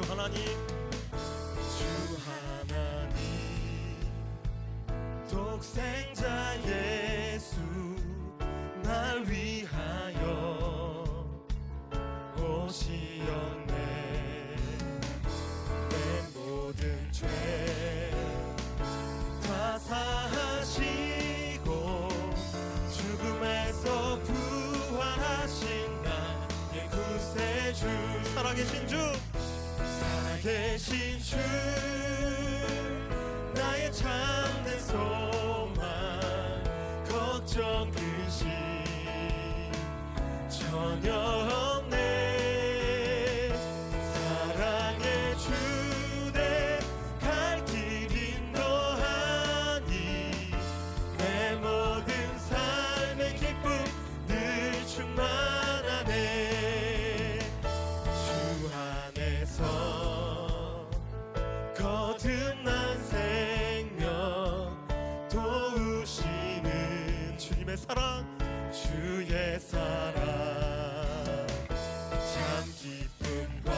하나님, 주 하나님 독생자 예수 날 위하여 오시었네. 내 모든 죄 다 사하시고 죽음에서 부활하신 나의 구세주, 살아계신 주, 살아계신 주, 나의 참된 소망, 걱정 근심 전혀 없네. 사랑의 주내 갈 길 인도하니 내 모든 삶의 기쁨 늘 충만하네. 주 안에서 거듭난 생명 도우시는 주님의 사랑, 주의 사랑, 참 기쁨과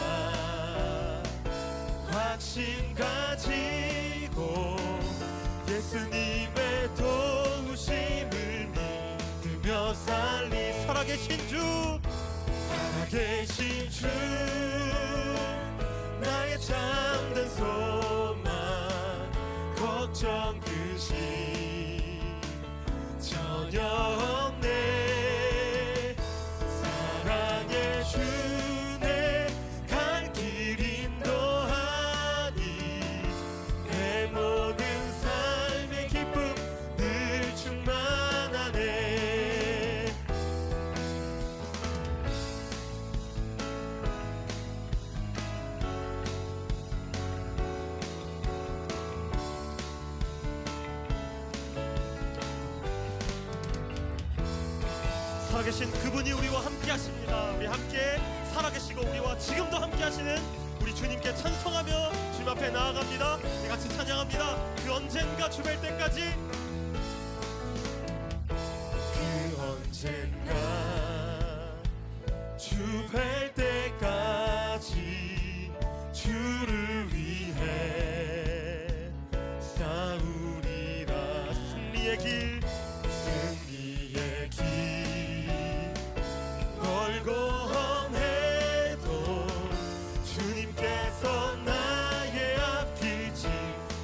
확신 가지고 예수님의 도우심을 믿으며 살리. 살아계신 주, 살아계신 주, 나의 참된 소망, 걱정 근심 전혀 없네. 사랑의 주내 갈 길 인도하니 내 모든 삶의 기쁨 늘 충만하네. 살아계신 그분이 우리와 함께 하십니다. 우리 함께 살아계시고 우리와 지금도 함께 하시는 우리 주님께 찬송하며 주님 앞에 나아갑니다. 우리 같이 찬양합니다. 그 언젠가 주뵐 때까지, 그 언젠가 주뵐 때까지 주를 위해 싸우리라. 승리의 길, 승리의 길 멀고 험해도 주님께서 나의 앞길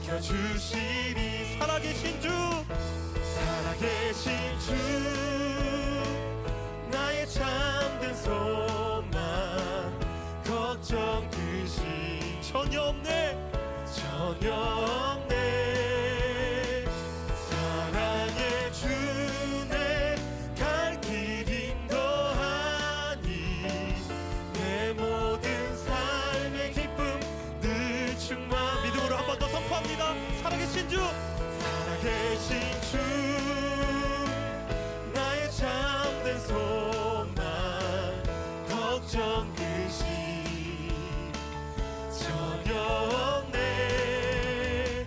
지켜주시리. 살아계신 주, 살아계신 주, 나의 참된 소망, 걱정 근심 전혀 없네. 전혀 없네. 사랑의 주내 갈 길 인도하니 내 모든 삶의 기쁨 늘 충만. 믿음으로 한 번 더 선포합니다. 살아계신 주, 살아계신 주, 나의 참된 소망, 걱정 근심 전혀 없네.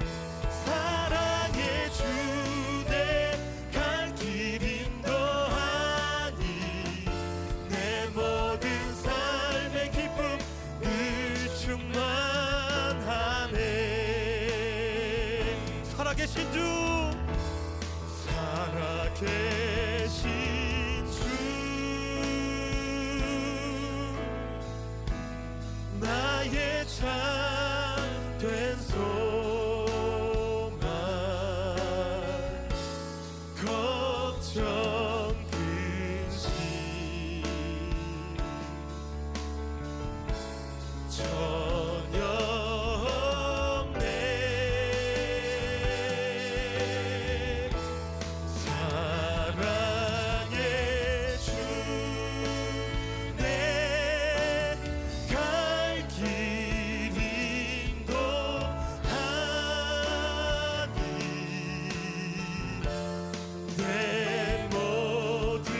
사랑의 주내 갈 길 인도하니 내 모든 삶의 기쁨 늘 충만하네. 살아계신 주, 살아계신 주, 나의 참된 소망, 걱정 근심 전혀 없네. 사랑의 주내 갈 길 인도하니 내 모든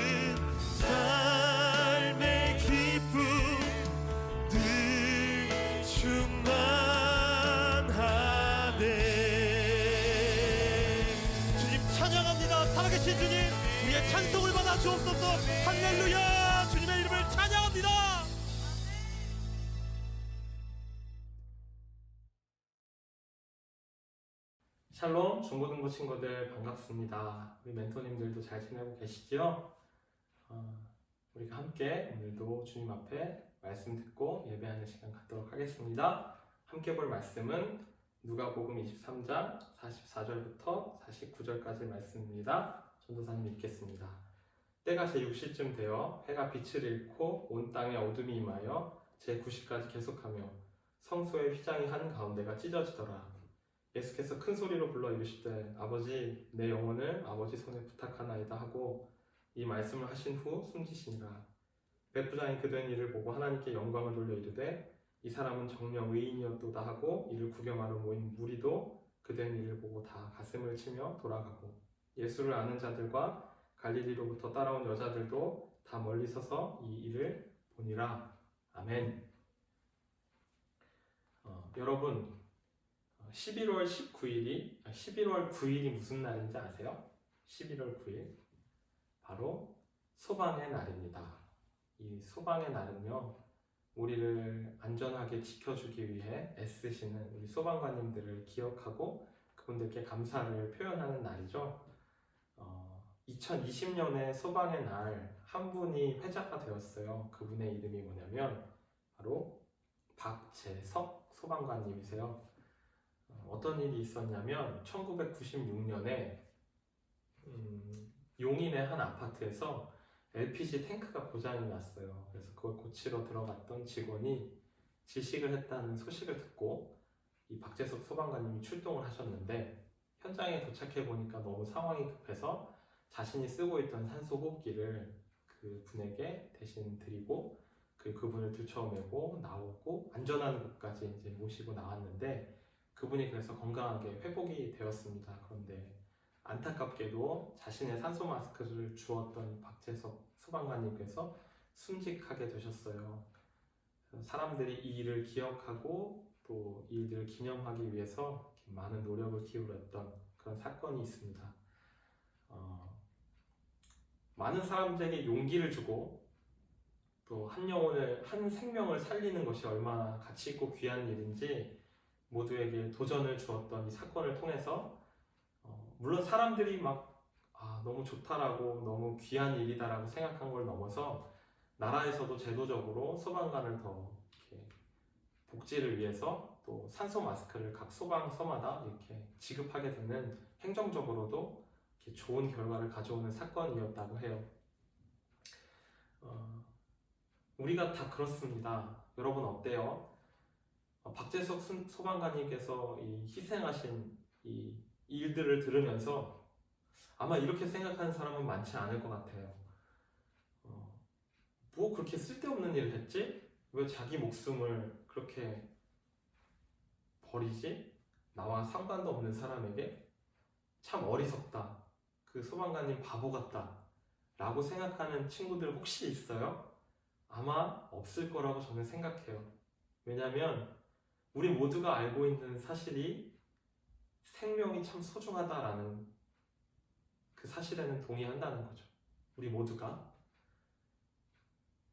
삶의 기쁨 늘 충만하네. 주님 찬양합니다. 살아계신 주님, 우리의 찬송을 받아 주옵소서. 할렐루야. 주님의 이름을 찬양합니다. 샬롬 중고등부 친구들 반갑습니다. 우리 멘토님들도 잘 지내고 계시죠? 우리가 함께 오늘도 주님 앞에 말씀 듣고 예배하는 시간 갖도록 하겠습니다. 함께 볼 말씀은 누가복음 23장 44절부터 49절까지 말씀입니다. 전도사님 읽겠습니다. 때가 제6시쯤 되어 해가 빛을 잃고 온 땅에 어둠이 임하여 제9시까지 계속하며 성소의 휘장이 한 가운데가 찢어지더라. 예수께서 큰 소리로 불러 이르시되 아버지 내 영혼을 아버지 손에 부탁하나이다 하고 이 말씀을 하신 후 숨지시니라. 백부장이 그된 일을 보고 하나님께 영광을 돌려 이르되 이 사람은 정녕 의인이었도다 하고 이를 구경하러 모인 무리도 그된 일을 보고 다 가슴을 치며 돌아가고 예수를 아는 자들과 갈릴리로부터 따라온 여자들도 다 멀리 서서 이 일을 보니라. 아멘. 여러분 11월 9일이 무슨 날인지 아세요? 11월 9일 바로 소방의 날입니다. 이 소방의 날은요, 우리를 안전하게 지켜주기 위해 애쓰시는 우리 소방관님들을 기억하고 그분들께 감사를 표현하는 날이죠. 2020년에 소방의 날 한 분이 회자가 되었어요. 그분의 이름이 뭐냐면 바로 박재석 소방관님이세요. 어떤 일이 있었냐면 1996년에 용인의 한 아파트에서 LPG 탱크가 고장이 났어요. 그래서 그걸 고치러 들어갔던 직원이 질식을 했다는 소식을 듣고 이 박재석 소방관님이 출동을 하셨는데 현장에 도착해 보니까 너무 상황이 급해서 자신이 쓰고 있던 산소 호흡기를 그 분에게 대신 드리고 그분을 들쳐매고 나오고 안전한 곳까지 이제 모시고 나왔는데 그분이 그래서 건강하게 회복이 되었습니다. 그런데 안타깝게도 자신의 산소 마스크를 주었던 박재석 소방관님께서 순직하게 되셨어요. 사람들이 이 일을 기억하고 또 이 일들을 기념하기 위해서 많은 노력을 기울였던 그런 사건이 있습니다. 많은 사람들에게 용기를 주고 또 한 생명을 살리는 것이 얼마나 가치 있고 귀한 일인지 모두에게 도전을 주었던 이 사건을 통해서 물론 사람들이 막 너무 좋다라고 너무 귀한 일이다라고 생각한 걸 넘어서 나라에서도 제도적으로 소방관을 더 이렇게 복지를 위해서 또 산소 마스크를 각 소방서마다 이렇게 지급하게 되는 행정적으로도 이렇게 좋은 결과를 가져오는 사건이었다고 해요. 우리가 다 그렇습니다. 여러분 어때요? 박재석 소방관님께서 이 희생하신 이 일들을 들으면서 아마 이렇게 생각하는 사람은 많지 않을 것 같아요. 뭐 그렇게 쓸데없는 일을 했지? 왜 자기 목숨을 그렇게 버리지? 나와 상관도 없는 사람에게? 참 어리석다. 그 소방관님 바보 같다. 라고 생각하는 친구들 혹시 있어요? 아마 없을 거라고 저는 생각해요. 왜냐면 우리 모두가 알고 있는 사실이 생명이 참 소중하다라는 그 사실에는 동의한다는 거죠. 우리 모두가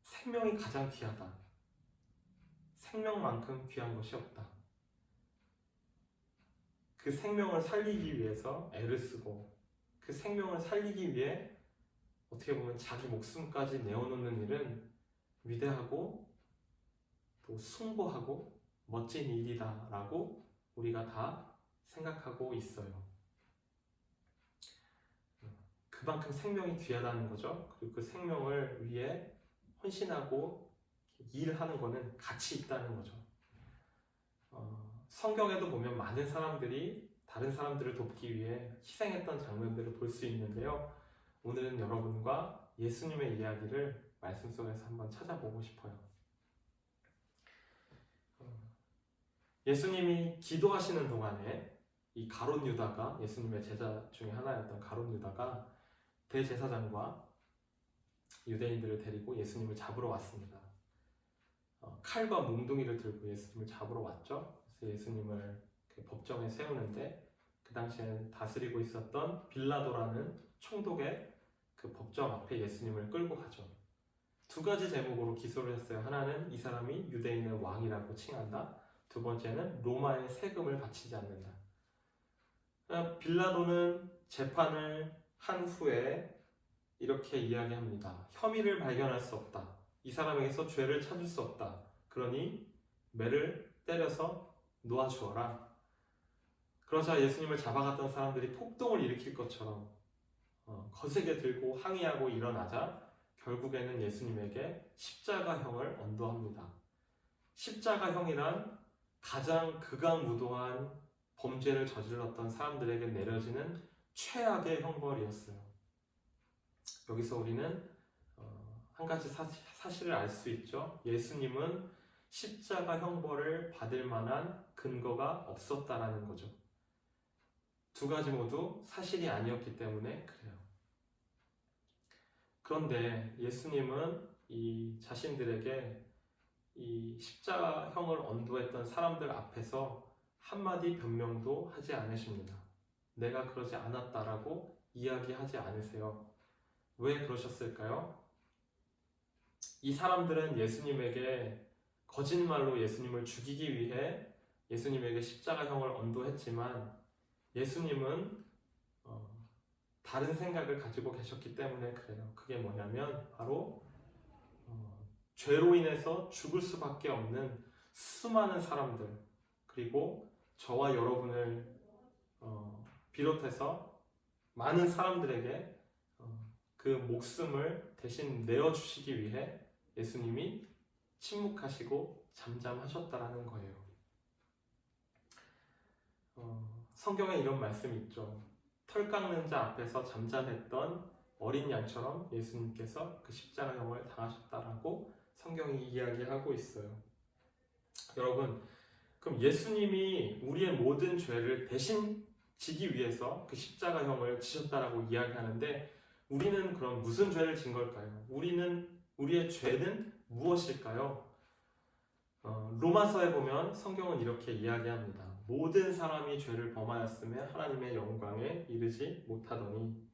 생명이 가장 귀하다. 생명만큼 귀한 것이 없다. 그 생명을 살리기 위해서 애를 쓰고 그 생명을 살리기 위해 어떻게 보면 자기 목숨까지 내어놓는 일은 위대하고 또 숭고하고 멋진 일이다라고 우리가 다 생각하고 있어요. 그만큼 생명이 귀하다는 거죠. 그리고 그 생명을 위해 헌신하고 일하는 거는 가치 있다는 거죠. 성경에도 보면 많은 사람들이 다른 사람들을 돕기 위해 희생했던 장면들을 볼 수 있는데요. 오늘은 여러분과 예수님의 이야기를 말씀 속에서 한번 찾아보고 싶어요. 예수님이 기도하시는 동안에 이 가룟 유다가 예수님의 제자 중에 하나였던 가룟 유다가 대제사장과 유대인들을 데리고 예수님을 잡으러 왔습니다. 칼과 몽둥이를 들고 예수님을 잡으러 왔죠. 그래서 예수님을 그 법정에 세우는데 그 당시에 다스리고 있었던 빌라도라는 총독의 그 법정 앞에 예수님을 끌고 가죠. 두 가지 제목으로 기소를 했어요. 하나는 이 사람이 유대인의 왕이라고 칭한다. 두 번째는 로마의 세금을 바치지 않는다. 빌라도는 재판을 한 후에 이렇게 이야기합니다. 혐의를 발견할 수 없다. 이 사람에게서 죄를 찾을 수 없다. 그러니 매를 때려서 놓아주어라. 그러자 예수님을 잡아갔던 사람들이 폭동을 일으킬 것처럼 거세게 들고 항의하고 일어나자 결국에는 예수님에게 십자가형을 언도합니다. 십자가형이란 가장 극악무도한 범죄를 저질렀던 사람들에게 내려지는 최악의 형벌이었어요. 여기서 우리는 한 가지 사실을 알 수 있죠. 예수님은 십자가 형벌을 받을 만한 근거가 없었다라는 거죠. 두 가지 모두 사실이 아니었기 때문에 그래요. 그런데 예수님은 이 자신들에게 이 십자가형을 언도했던 사람들 앞에서 한마디 변명도 하지 않으십니다. 내가 그러지 않았다라고 이야기하지 않으세요. 왜 그러셨을까요? 이 사람들은 예수님에게 거짓말로 예수님을 죽이기 위해 예수님에게 십자가형을 언도했지만 예수님은 다른 생각을 가지고 계셨기 때문에 그래요. 그게 뭐냐면 바로 죄로 인해서 죽을 수밖에 없는 수많은 사람들, 그리고 저와 여러분을 비롯해서 많은 사람들에게 그 목숨을 대신 내어주시기 위해 예수님이 침묵하시고 잠잠하셨다라는 거예요. 성경에 이런 말씀이 있죠. 털 깎는 자 앞에서 잠잠했던 어린 양처럼 예수님께서 그 십자가형을 당하셨다라고 성경이 이야기하고 있어요. 여러분, 그럼 예수님이 우리의 모든 죄를 대신 지기 위해서 그 십자가형을 지셨다라고 이야기하는데 우리는 그럼 무슨 죄를 진 걸까요? 우리의 죄는 무엇일까요? 로마서에 보면 성경은 이렇게 이야기합니다. 모든 사람이 죄를 범하였으며 하나님의 영광에 이르지 못하더니,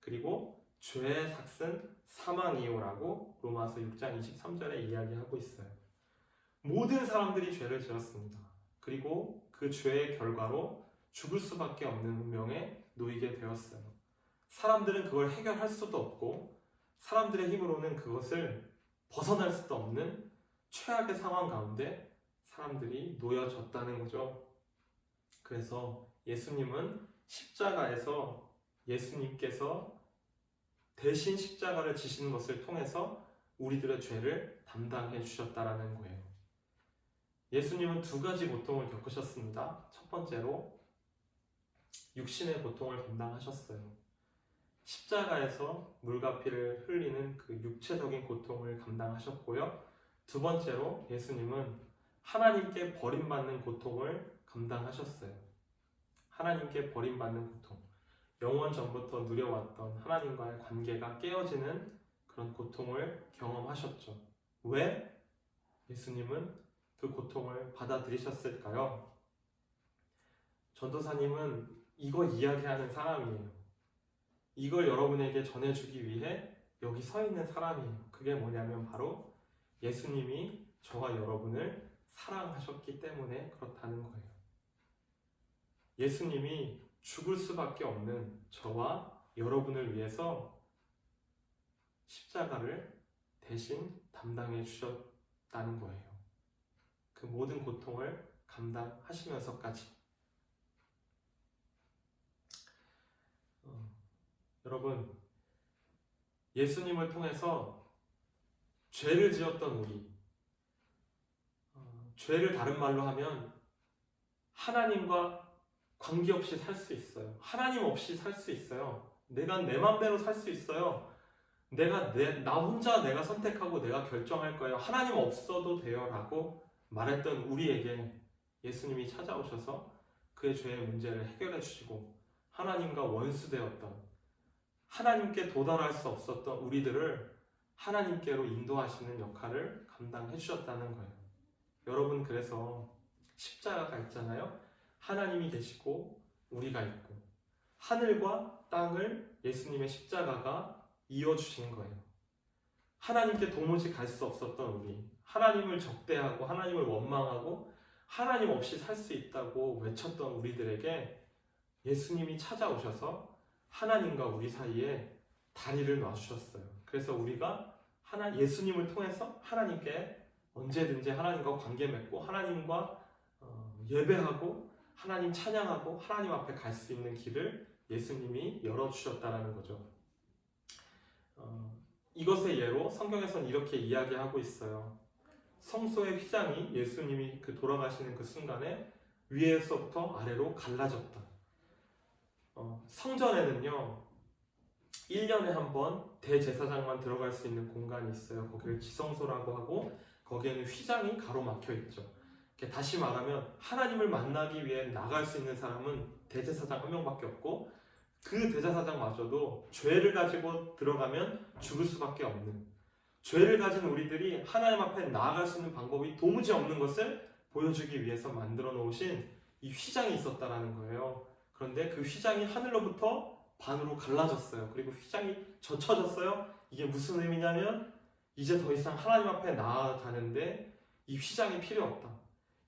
그리고 죄의 삭은 사망이요라고 로마서 6장 23절에 이야기하고 있어요. 모든 사람들이 죄를 지었습니다. 그리고 그 죄의 결과로 죽을 수밖에 없는 운명에 놓이게 되었어요. 사람들은 그걸 해결할 수도 없고 사람들의 힘으로는 그것을 벗어날 수도 없는 최악의 상황 가운데 사람들이 놓여졌다는 거죠. 그래서 예수님은 십자가에서 예수님께서 대신 십자가를 지시는 것을 통해서 우리들의 죄를 담당해 주셨다라는 거예요. 예수님은 두 가지 고통을 겪으셨습니다. 첫 번째로 육신의 고통을 감당하셨어요. 십자가에서 물과 피를 흘리는 그 육체적인 고통을 감당하셨고요. 두 번째로 예수님은 하나님께 버림받는 고통을 감당하셨어요. 하나님께 버림받는 고통, 영원 전부터 누려왔던 하나님과의 관계가 깨어지는 그런 고통을 경험하셨죠. 왜 예수님은 그 고통을 받아들이셨을까요? 전도사님은 이거 이야기하는 사람이에요. 이걸 여러분에게 전해주기 위해 여기 서 있는 사람이에요. 그게 뭐냐면 바로 예수님이 저와 여러분을 사랑하셨기 때문에 그렇다는 거예요. 예수님이 죽을 수밖에 없는 저와 여러분을 위해서 십자가를 대신 담당해 주셨다는 거예요. 그 모든 고통을 감당하시면서까지. 여러분, 예수님을 통해서 죄를 지었던 우리, 죄를 다른 말로 하면 하나님과 관계없이 살 수 있어요. 하나님 없이 살 수 있어요. 내가 내 맘대로 살 수 있어요. 나 혼자 내가 선택하고 내가 결정할 거예요. 하나님 없어도 돼요 라고 말했던 우리에게 예수님이 찾아오셔서 그의 죄의 문제를 해결해 주시고 하나님과 원수되었던, 하나님께 도달할 수 없었던 우리들을 하나님께로 인도하시는 역할을 감당해 주셨다는 거예요. 여러분, 그래서 십자가가 있잖아요. 하나님이 계시고 우리가 있고 하늘과 땅을 예수님의 십자가가 이어주신 거예요. 하나님께 도무지 갈 수 없었던 우리, 하나님을 적대하고 하나님을 원망하고 하나님 없이 살 수 있다고 외쳤던 우리들에게 예수님이 찾아오셔서 하나님과 우리 사이에 다리를 놔주셨어요. 그래서 우리가 예수님을 통해서 하나님께 언제든지 하나님과 관계 맺고 하나님과 예배하고 하나님 찬양하고 하나님 앞에 갈 수 있는 길을 예수님이 열어주셨다는 거죠. 이것의 예로 성경에서는 이렇게 이야기하고 있어요. 성소의 휘장이 예수님이 돌아가시는 그 순간에 위에서부터 아래로 갈라졌다. 성전에는요 1년에 한 번 대제사장만 들어갈 수 있는 공간이 있어요. 거기를 지성소라고 하고 거기에는 휘장이 가로막혀 있죠. 다시 말하면 하나님을 만나기 위해 나갈 수 있는 사람은 대제사장 한 명밖에 없고 그 대제사장마저도 죄를 가지고 들어가면 죽을 수밖에 없는, 죄를 가진 우리들이 하나님 앞에 나아갈 수 있는 방법이 도무지 없는 것을 보여주기 위해서 만들어 놓으신 이 휘장이 있었다라는 거예요. 그런데 그 휘장이 하늘로부터 반으로 갈라졌어요. 그리고 휘장이 젖혀졌어요. 이게 무슨 의미냐면 이제 더 이상 하나님 앞에 나아가는데 이 휘장이 필요 없다.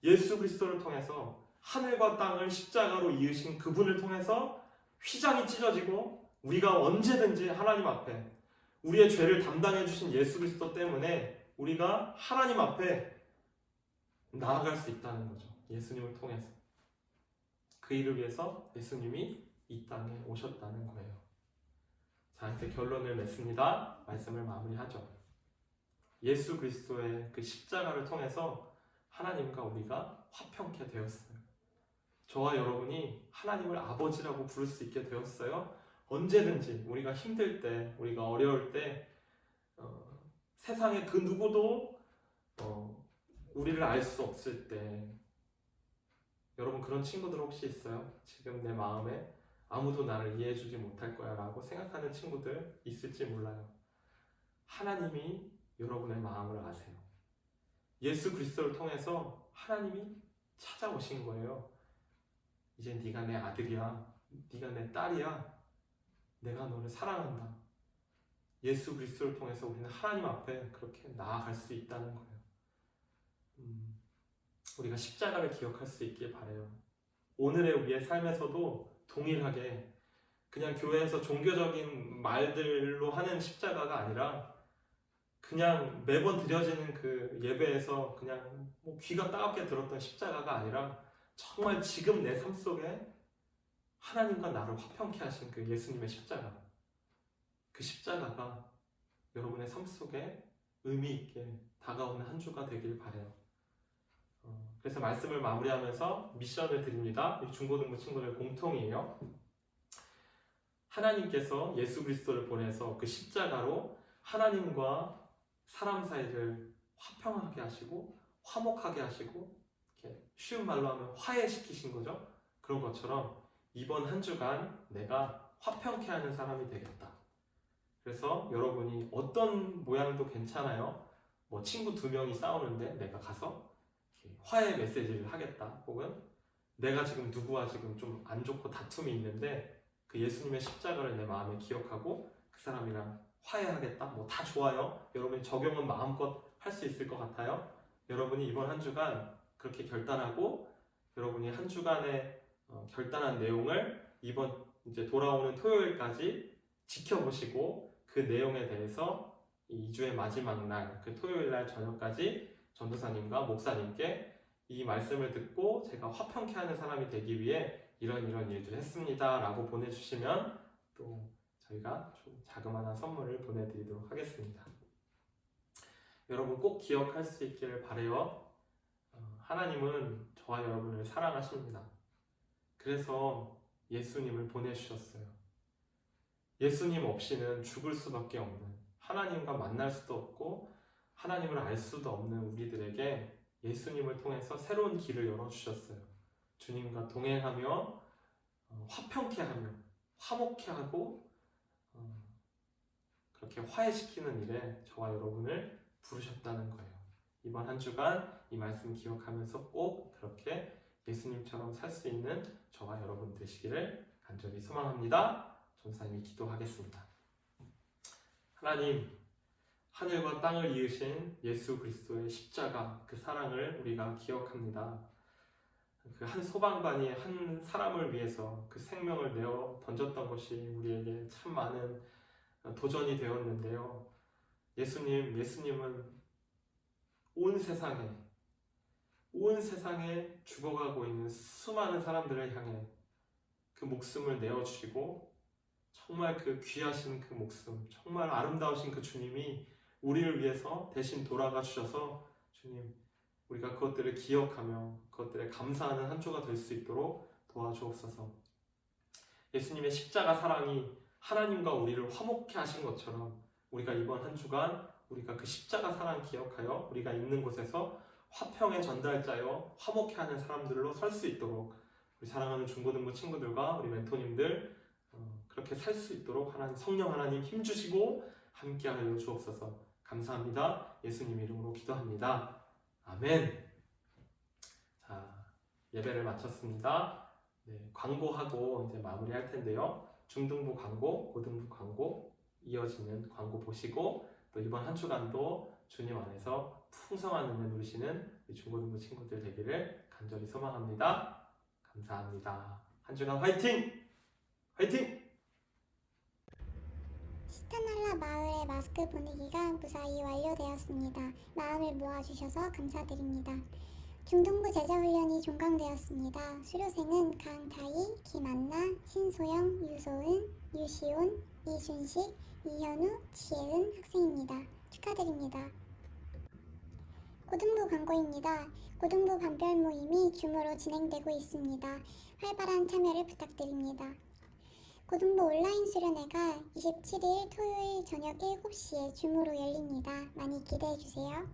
예수 그리스도를 통해서 하늘과 땅을 십자가로 이으신 그분을 통해서 휘장이 찢어지고 우리가 언제든지 하나님 앞에 우리의 죄를 담당해 주신 예수 그리스도 때문에 우리가 하나님 앞에 나아갈 수 있다는 거죠. 예수님을 통해서. 그 일을 위해서 예수님이 이 땅에 오셨다는 거예요. 자, 이제 결론을 맺습니다. 말씀을 마무리하죠. 예수 그리스도의 그 십자가를 통해서 하나님과 우리가 화평케 되었어요. 저와 여러분이 하나님을 아버지라고 부를 수 있게 되었어요. 언제든지 우리가 힘들 때, 우리가 어려울 때, 세상에 그 누구도 우리를 알 수 없을 때, 여러분 그런 친구들 혹시 있어요? 지금 내 마음에 아무도 나를 이해해주지 못할 거야 라고 생각하는 친구들 있을지 몰라요. 하나님이 여러분의 마음을 아세요. 예수 그리스도를 통해서 하나님이 찾아오신 거예요. 이제 네가 내 아들이야. 네가 내 딸이야. 내가 너를 사랑한다. 예수 그리스도를 통해서 우리는 하나님 앞에 그렇게 나아갈 수 있다는 거예요. 우리가 십자가를 기억할 수 있길 바라요. 오늘의 우리의 삶에서도 동일하게 그냥 교회에서 종교적인 말들로 하는 십자가가 아니라 그냥 매번 드려지는 그 예배에서 그냥 귀가 따갑게 들었던 십자가가 아니라 정말 지금 내 삶 속에 하나님과 나를 화평케 하신 그 예수님의 십자가, 그 십자가가 여러분의 삶 속에 의미 있게 다가오는 한 주가 되길 바라요. 그래서 말씀을 마무리하면서 미션을 드립니다. 중고등부 친구들 공통이에요. 하나님께서 예수 그리스도를 보내서 그 십자가로 하나님과 사람 사이를 화평하게 하시고 화목하게 하시고, 이렇게 쉬운 말로 하면 화해시키신 거죠. 그런 것처럼 이번 한 주간 내가 화평케 하는 사람이 되겠다. 그래서 여러분이 어떤 모양도 괜찮아요. 친구 2명이 싸우는데 내가 가서 화해 메시지를 하겠다. 혹은 내가 지금 누구와 지금 좀 안 좋고 다툼이 있는데 그 예수님의 십자가를 내 마음에 기억하고 그 사람이랑 화해하겠다. 다 좋아요. 여러분이 적용은 마음껏 할 수 있을 것 같아요. 여러분이 이번 한 주간 그렇게 결단하고 여러분이 한 주간의 결단한 내용을 이번 이제 돌아오는 토요일까지 지켜보시고 그 내용에 대해서 이 2주의 마지막 날, 그 토요일 날 저녁까지 전도사님과 목사님께 이 말씀을 듣고 제가 화평케 하는 사람이 되기 위해 이런 일들을 했습니다 라고 보내주시면 또 저희가 좀 자그마한 선물을 보내드리도록 하겠습니다. 여러분 꼭 기억할 수 있기를 바라요. 하나님은 저와 여러분을 사랑하십니다. 그래서 예수님을 보내주셨어요. 예수님 없이는 죽을 수밖에 없는, 하나님과 만날 수도 없고 하나님을 알 수도 없는 우리들에게 예수님을 통해서 새로운 길을 열어주셨어요. 주님과 동행하며 화평케 하며 화목케 하고 그렇게 화해시키는 일에 저와 여러분을 부르셨다는 거예요. 이번 한 주간 이 말씀 기억하면서 꼭 그렇게 예수님처럼 살 수 있는 저와 여러분 되시기를 간절히 소망합니다. 전사님이 기도하겠습니다. 하나님, 하늘과 땅을 이으신 예수 그리스도의 십자가, 그 사랑을 우리가 기억합니다. 그 한 소방관이 한 사람을 위해서 그 생명을 내어 던졌던 것이 우리에게 참 많은 도전이 되었는데요. 예수님은 온 세상에 죽어가고 있는 수많은 사람들을 향해 그 목숨을 내어주시고 정말 그 귀하신 그 목숨, 정말 아름다우신 그 주님이 우리를 위해서 대신 돌아가 주셔서 주님, 우리가 그것들을 기억하며 그것들에 감사하는 한 주가 될 수 있도록 도와주옵소서. 예수님의 십자가 사랑이 하나님과 우리를 화목케 하신 것처럼 우리가 이번 한 주간 우리가 그 십자가 사랑 기억하여 우리가 있는 곳에서 화평의 전달자여 화목케 하는 사람들로 설 수 있도록 우리 사랑하는 중고등부 친구들과 우리 멘토님들 그렇게 살 수 있도록 성령 하나님 힘주시고 함께하여 주옵소서. 감사합니다. 예수님 이름으로 기도합니다. 아멘. 자, 예배를 마쳤습니다. 네, 광고하고 이제 마무리할 텐데요. 중등부 광고, 고등부 광고 이어지는 광고 보시고 또 이번 한 주간도 주님 안에서 풍성한 은혜 누리시는 우리 중고등부 친구들 되기를 간절히 소망합니다. 감사합니다. 한 주간 화이팅! 화이팅! 시타날라 마을의 마스크 보내기가 무사히 완료되었습니다. 마음을 모아주셔서 감사드립니다. 중등부 제자훈련이 종강되었습니다. 수료생은 강다희, 김안나, 신소영, 유소은, 유시온, 이순식, 이현우, 지혜은 학생입니다. 축하드립니다. 고등부 광고입니다. 고등부 반별 모임이 줌으로 진행되고 있습니다. 활발한 참여를 부탁드립니다. 고등부 온라인 수련회가 27일 토요일 저녁 7시에 줌으로 열립니다. 많이 기대해주세요.